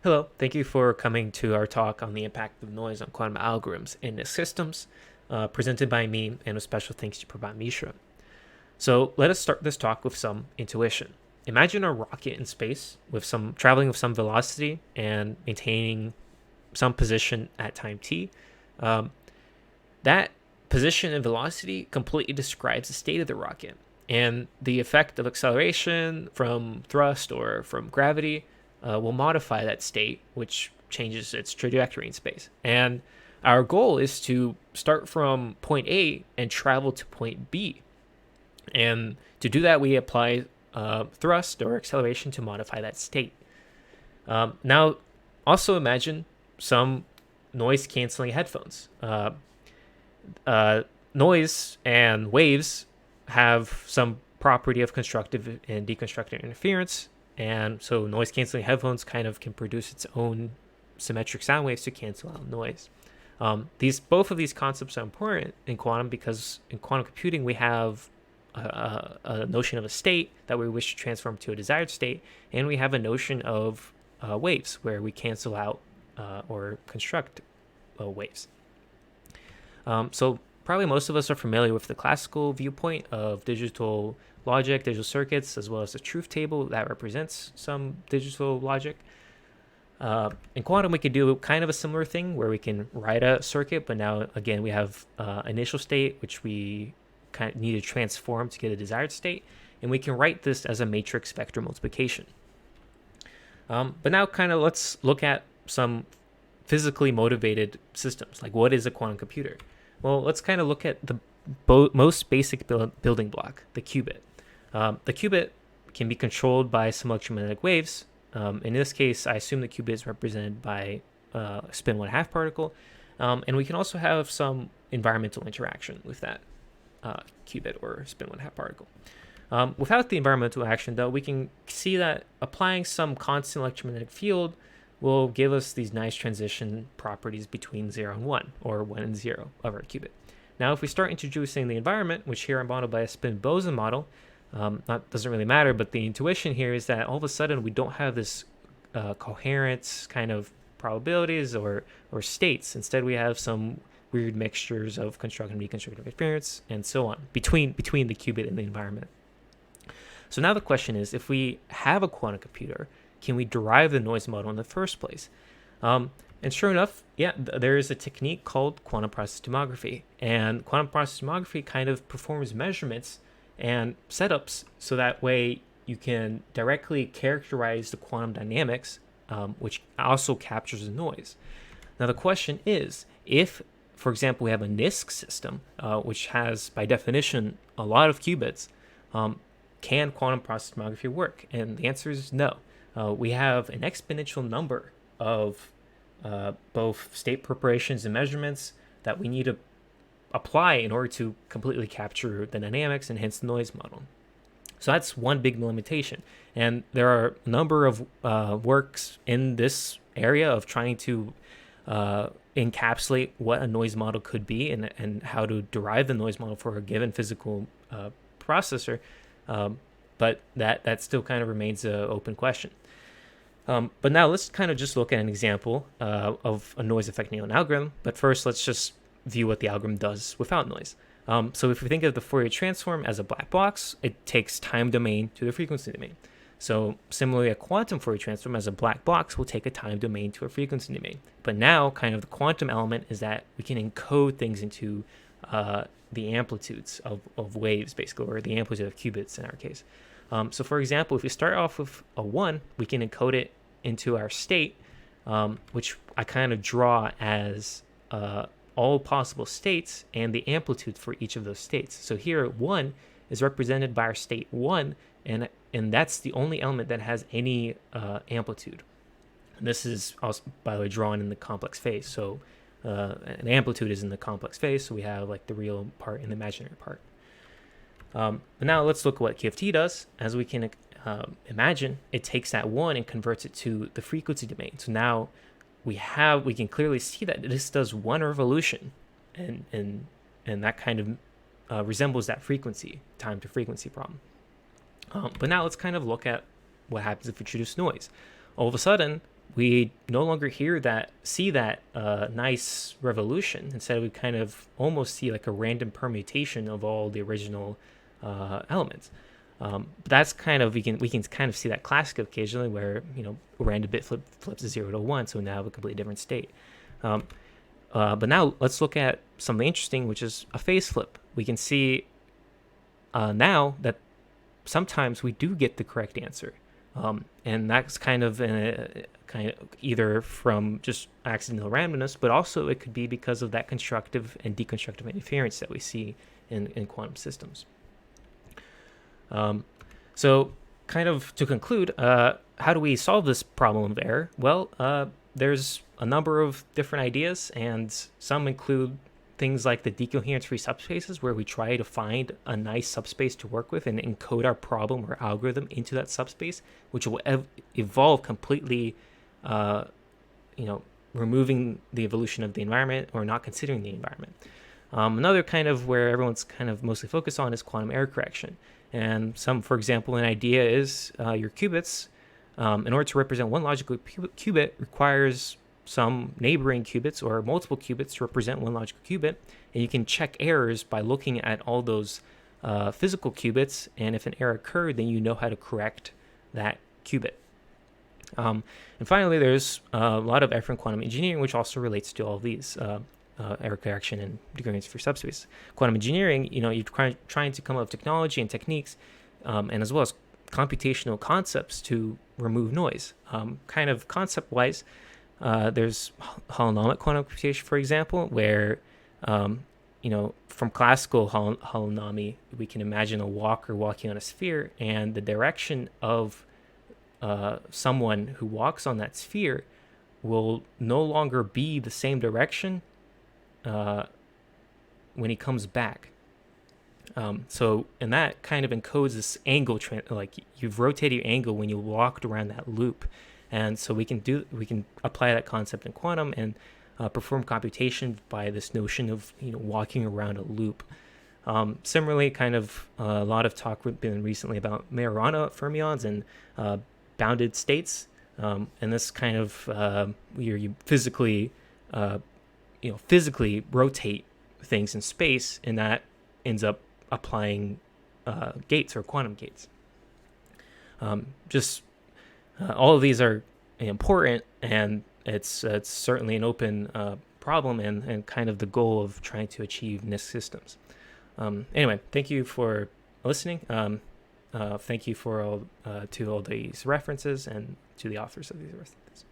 Hello, thank you for coming to our talk on the impact of noise on quantum algorithms in NISQ systems, presented by me, and a special thanks to Prabhat Mishra. So let us start this talk with some intuition. Imagine a rocket in space with traveling with some velocity and maintaining some position at time t. That position and velocity completely describes the state of the rocket, and the effect of acceleration from thrust or from gravity will modify that state, which changes its trajectory in space. And our goal is to start from point A and travel to point B. And to do that, we apply thrust or acceleration to modify that state. Now, also imagine some noise-canceling headphones. Noise and waves have some property of constructive and deconstructive interference. And so noise canceling headphones kind of can produce its own symmetric sound waves to cancel out noise. Both of these concepts are important in quantum because in quantum computing we have a notion of a state that we wish to transform to a desired state, and we have a notion of waves where we cancel out or construct waves. So probably most of us are familiar with the classical viewpoint of digital logic, digital circuits, as well as the truth table that represents some digital logic. In quantum, we could do kind of a similar thing where we can write a circuit, but now, again, we have initial state, which we kind of need to transform to get a desired state, and we can write this as a matrix vector multiplication. But now kind of let's look at some physically motivated systems, like what is a quantum computer? Well, let's kind of look at the most basic building block, the qubit. The qubit can be controlled by some electromagnetic waves. In this case, I assume the qubit is represented by a spin 1/2 particle. And we can also have some environmental interaction with that qubit or spin 1/2 particle. Without the environmental action, though, we can see that applying some constant electromagnetic field will give us these nice transition properties between 0 and 1, or 1 and 0 of our qubit. Now, if we start introducing the environment, which here I'm modeled by a spin-Boson model, that doesn't really matter, but the intuition here is that all of a sudden we don't have this coherent kind of probabilities or states. Instead, we have some weird mixtures of constructive and deconstructive interference and so on between the qubit and the environment. So now the question is, if we have a quantum computer, can we derive the noise model in the first place? And sure enough, yeah, there is a technique called quantum process tomography. And quantum process tomography kind of performs measurements and setups so that way you can directly characterize the quantum dynamics, which also captures the noise. Now the question is, if, for example, we have a NISQ system, which has, by definition, a lot of qubits, can quantum process tomography work? And the answer is no. We have an exponential number of both state preparations and measurements that we need to apply in order to completely capture the dynamics and hence the noise model. So that's one big limitation. And there are a number of works in this area of trying to encapsulate what a noise model could be and how to derive the noise model for a given physical processor. But that still kind of remains an open question. But now let's kind of just look at an example of a noise affecting an algorithm. But first, let's just view what the algorithm does without noise. So if we think of the Fourier transform as a black box, it takes time domain to the frequency domain. So similarly, a quantum Fourier transform as a black box will take a time domain to a frequency domain. But now kind of the quantum element is that we can encode things into the amplitudes of waves, basically, or the amplitude of qubits in our case. So for example, if we start off with a 1, we can encode it into our state, which I kind of draw as all possible states and the amplitude for each of those states. So here 1 is represented by our state 1, and that's the only element that has any amplitude. And this is also, by the way, drawn in the complex phase. So an amplitude is in the complex phase, so we have like the real part and the imaginary part. But now let's look at what QFT does. As we can imagine, it takes that 1 and converts it to the frequency domain. So now we can clearly see that this does 1 revolution, and that kind of resembles that frequency, time to frequency problem. But now let's kind of look at what happens if we introduce noise. All of a sudden, we no longer see that nice revolution. Instead, we kind of almost see like a random permutation of all the original elements. But that's kind of we can kind of see that classic occasionally where a random bit flips a 0 to 1, so now we have a completely different state. But now let's look at something interesting, which is a phase flip. We can see now that sometimes we do get the correct answer, and that's kind of either from just accidental randomness, but also it could be because of that constructive and deconstructive interference that we see in quantum systems. So kind of to conclude, how do we solve this problem of error? Well, there's a number of different ideas, and some include things like the decoherence-free subspaces, where we try to find a nice subspace to work with and encode our problem or algorithm into that subspace, which will evolve completely, removing the evolution of the environment or not considering the environment. Another kind of where everyone's kind of mostly focused on is quantum error correction. And for example, an idea is your qubits, in order to represent one logical qubit, requires some neighboring qubits or multiple qubits to represent one logical qubit. And you can check errors by looking at all those physical qubits. And if an error occurred, then you know how to correct that qubit. And finally, there's a lot of effort in quantum engineering, which also relates to all of these error correction and decoherence-free subspace. Quantum engineering, you're trying to come up with technology and techniques, and as well as computational concepts to remove noise. Kind of concept-wise, there's holonomic quantum computation, for example, where from classical holonomy, we can imagine a walker walking on a sphere, and the direction of someone who walks on that sphere will no longer be the same direction when he comes back. And that kind of encodes this angle, like you've rotated your angle when you walked around that loop. And so we can apply that concept in quantum and perform computation by this notion of walking around a loop. Similarly, kind of a lot of talk been recently about Majorana fermions and bounded states, and this kind of where you physically rotate things in space, and that ends up applying gates or quantum gates. All of these are important, and it's certainly an open problem and kind of the goal of trying to achieve NISQ systems. Anyway, thank you for listening. Thank you for to all these references and to the authors of these references.